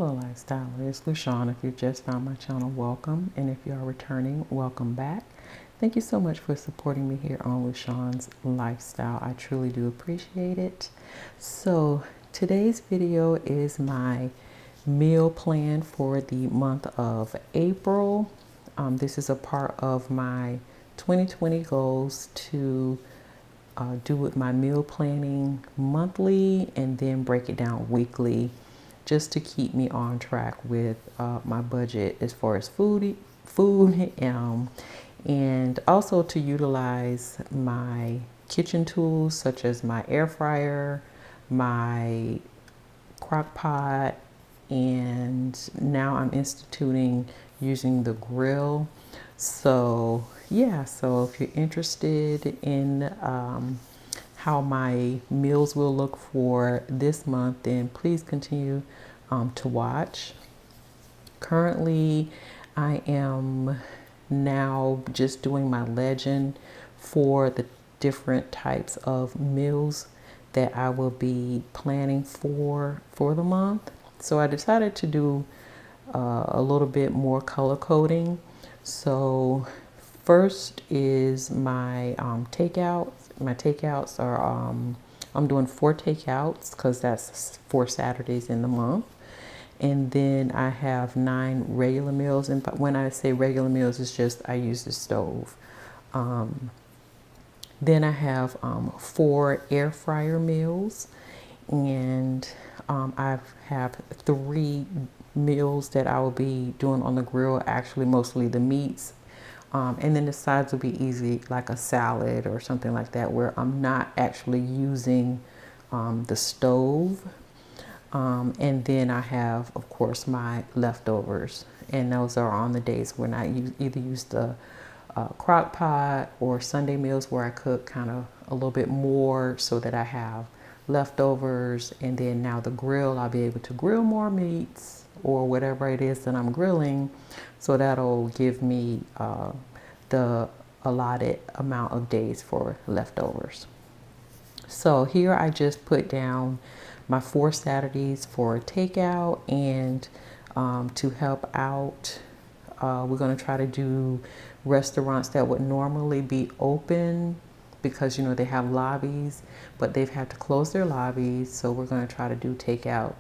Hello Lifestyle, it's Lushawn. If you just found my channel, welcome. And if you are returning, welcome back. Thank you so much for supporting me here on Lushawn's Lifestyle. I truly do appreciate it. So today's video is my meal plan for the month of April. This is a part of my 2020 goals to do with my meal planning monthly and then break it down weekly, just to keep me on track with my budget as far as food, and also to utilize my kitchen tools such as my air fryer, my Crockpot, and now I'm instituting using the grill. So yeah, so if you're interested in how my meals will look for this month, then please continue to watch. Currently, I am now just doing my legend for the different types of meals that I will be planning for the month. So I decided to do a little bit more color coding. So first is my takeouts. My takeouts are I'm doing 4 takeouts because that's 4 Saturdays in the month. And then I have 9 regular meals. And when I say regular meals, it's just I use the stove. Then I have 4 air fryer meals. And I have 3 meals that I will be doing on the grill, actually mostly the meats. And then the sides will be easy, like a salad or something like that, where I'm not actually using the stove. And then I have, of course, my leftovers. And those are on the days when I either use the crock pot or Sunday meals where I cook kind of a little bit more so that I have leftovers. And then now the grill, I'll be able to grill more meats or whatever it is that I'm grilling. So that'll give me the allotted amount of days for leftovers. So here I just put down my 4 Saturdays for takeout, and to help out, we're going to try to do restaurants that would normally be open because, you know, they have lobbies, but they've had to close their lobbies. So we're going to try to do takeout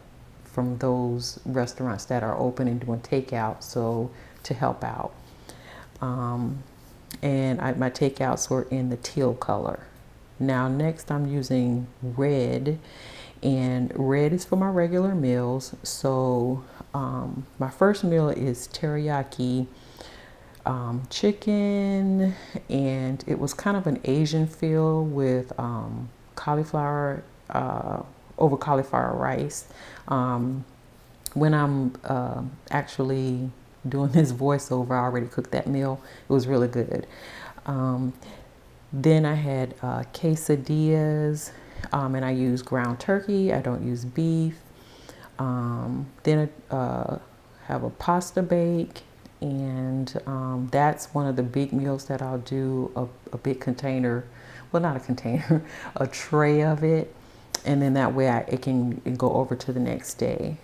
from those restaurants that are open and doing takeout, so to help out. And my takeouts were in the teal color. Now next I'm using red, and red is for my regular meals. So my first meal is teriyaki chicken, and it was kind of an Asian feel with cauliflower over cauliflower rice. When I'm actually doing this voiceover, I already cooked that meal. It was really good. Then I had quesadillas, and I use ground turkey. I don't use beef. Then I have a pasta bake, and that's one of the big meals that I'll do, a big container, well, not a container, a tray of it. And then that way it can go over to the next day.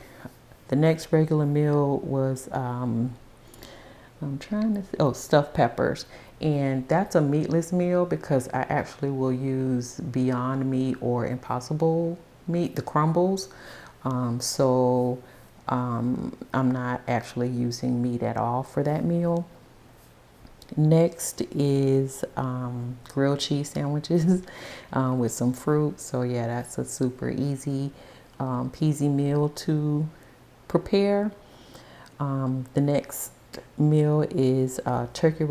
The next regular meal was, I'm trying to see, stuffed peppers. And that's a meatless meal because I actually will use Beyond Meat or Impossible Meat, the crumbles. So I'm not actually using meat at all for that meal. Next is grilled cheese sandwiches with some fruit. So yeah, that's a super easy peasy meal to prepare. The next meal is turkey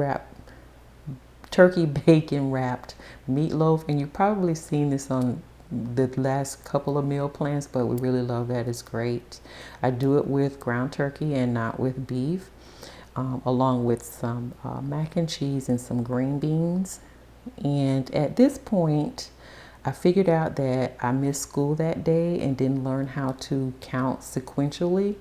bacon wrapped meatloaf, and you've probably seen this on the last couple of meal plans, but we really love that. It's great. I do it with ground turkey and not with beef. Along with some mac and cheese and some green beans. And at this point, I figured out that I missed school that day and didn't learn how to count sequentially,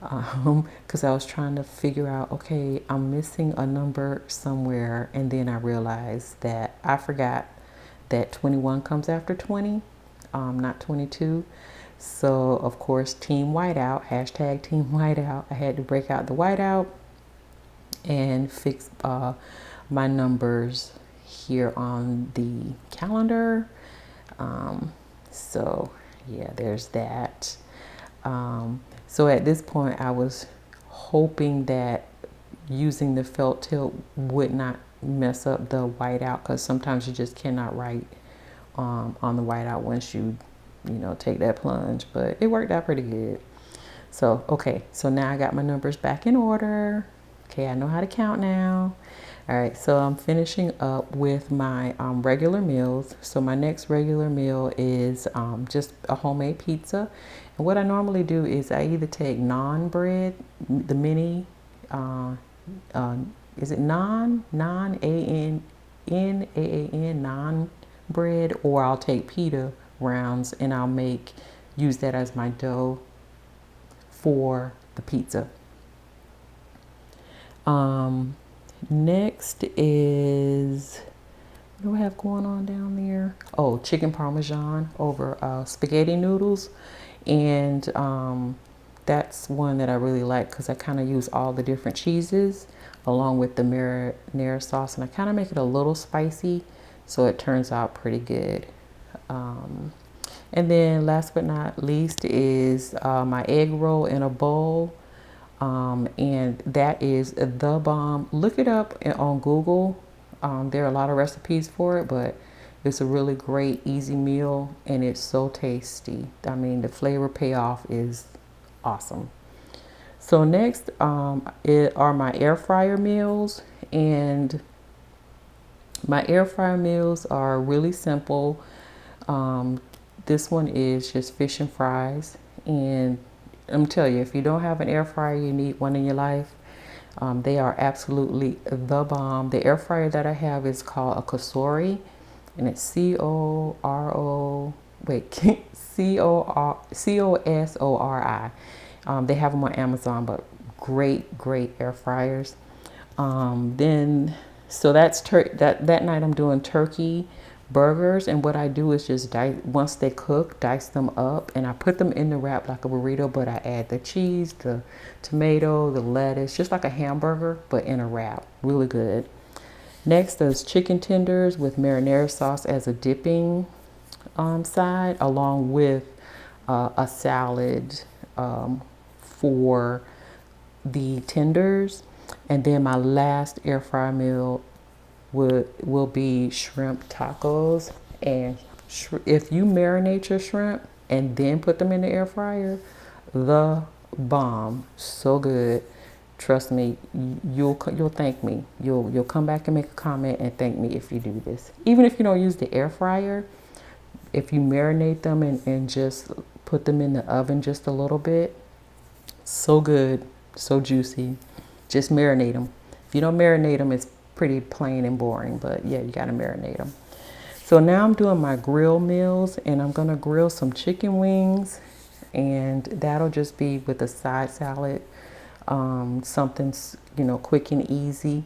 because I was trying to figure out, okay, I'm missing a number somewhere. And then I realized that I forgot that 21 comes after 20, not 22. So of course, Team Whiteout, hashtag Team Whiteout. I had to break out the whiteout and fix my numbers here on the calendar. So yeah, there's that. So at this point, I was hoping that using the felt tip would not mess up the whiteout, because sometimes you just cannot write on the whiteout once you take that plunge. But it worked out pretty good. So okay, so now I got my numbers back in order. Okay, I know how to count now. All right, so I'm finishing up with my regular meals. So my next regular meal is just a homemade pizza. And what I normally do is I either take naan bread, the mini, is it naan, N-A-N, naan bread, or I'll take pita rounds and I'll use that as my dough for the pizza. Next is, what do I have going on down there? Oh, chicken parmesan over spaghetti noodles. And that's one that I really like because I kind of use all the different cheeses along with the marinara sauce. And I kind of make it a little spicy, so it turns out pretty good. And then last but not least is my egg roll in a bowl. And that is the bomb. Look it up on Google. There are a lot of recipes for it, but it's a really great, easy meal, and it's so tasty. I mean, the flavor payoff is awesome. So next are my air fryer meals, and my air fryer meals are really simple. This one is just fish and fries, and I'm telling you, if you don't have an air fryer, you need one in your life. They are absolutely the bomb. The air fryer that I have is called a Cosori, and it's C-O-R-O, wait, C-O-S-O-R-I. They have them on Amazon, but great air fryers. So that night I'm doing turkey burgers, and what I do is just once they cook, dice them up, and I put them in the wrap like a burrito, but I add the cheese, the tomato, the lettuce, just like a hamburger, but in a wrap. Really good. Next is chicken tenders with marinara sauce as a dipping side, along with a salad for the tenders. And then my last air fryer meal will be shrimp tacos. And if you marinate your shrimp and then put them in the air fryer, the bomb. So good. Trust me, you'll thank me. You'll come back and make a comment and thank me if you do this. Even if you don't use the air fryer, if you marinate them and just put them in the oven just a little bit, so good, so juicy. Just marinate them. If you don't marinate them, it's pretty plain and boring, but yeah, you gotta marinate them. So now I'm doing my grill meals, and I'm gonna grill some chicken wings, and that'll just be with a side salad, something quick and easy.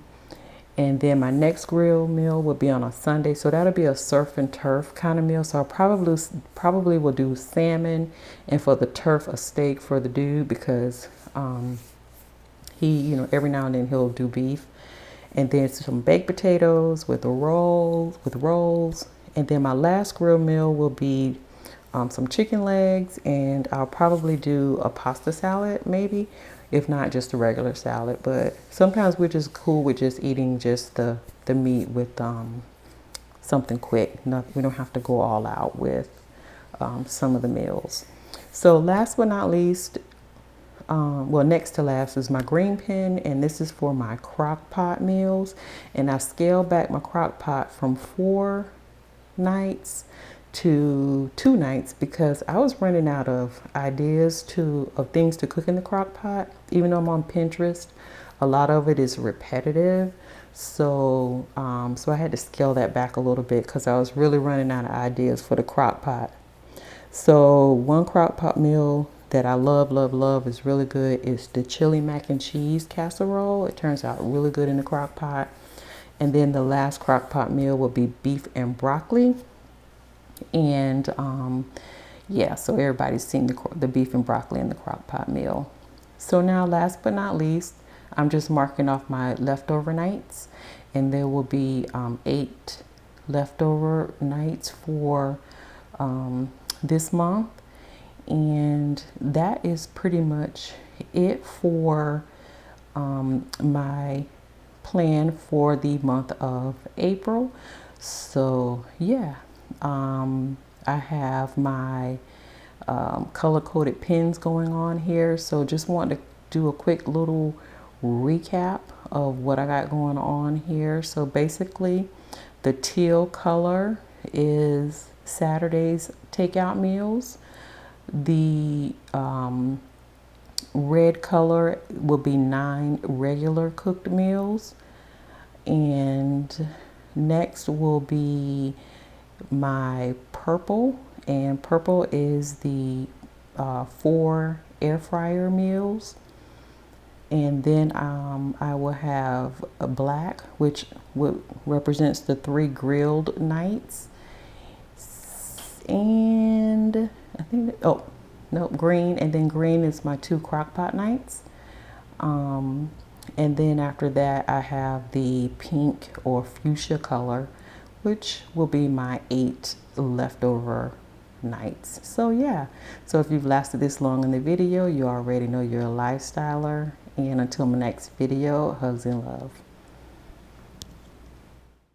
And then my next grill meal will be on a Sunday, so that'll be a surf and turf kind of meal. So I probably will do salmon, and for the turf, a steak for the dude, because he, every now and then he'll do beef. And then some baked potatoes with rolls. And then my last grill meal will be some chicken legs, and I'll probably do a pasta salad, maybe. If not, just a regular salad. But sometimes we're just cool with just eating just the meat with something quick. We don't have to go all out with some of the meals. So last but not least, next to last is my green pen, and this is for my Crockpot meals. And I scaled back my Crockpot from 4 nights to 2 nights because I was running out of ideas of things to cook in the Crockpot. Even though I'm on Pinterest, a lot of it is repetitive. So I had to scale that back a little bit because I was really running out of ideas for the Crockpot. So one Crockpot meal that I love is really good is the chili mac and cheese casserole. It turns out really good in the Crockpot. And then the last Crockpot meal will be beef and broccoli. And yeah, so everybody's seen the beef and broccoli and the crock pot meal. So now, last but not least, I'm just marking off my leftover nights, and there will be 8 leftover nights for this month. And that is pretty much it for my plan for the month of April. So yeah, I have my color-coded pins going on here. So just wanted to do a quick little recap of what I got going on here. So basically, the teal color is Saturday's takeout meals. The red color will be 9 regular cooked meals. And next will be my purple, and purple is the 4 air fryer meals. And then I will have a black, which represents the 3 grilled nights. And I think, oh, no, green. And then green is my 2 crockpot nights. And then after that, I have the pink or fuchsia color, which will be my 8 leftover nights. So yeah, so if you've lasted this long in the video, you already know you're a lifestyler. And until my next video, hugs and love.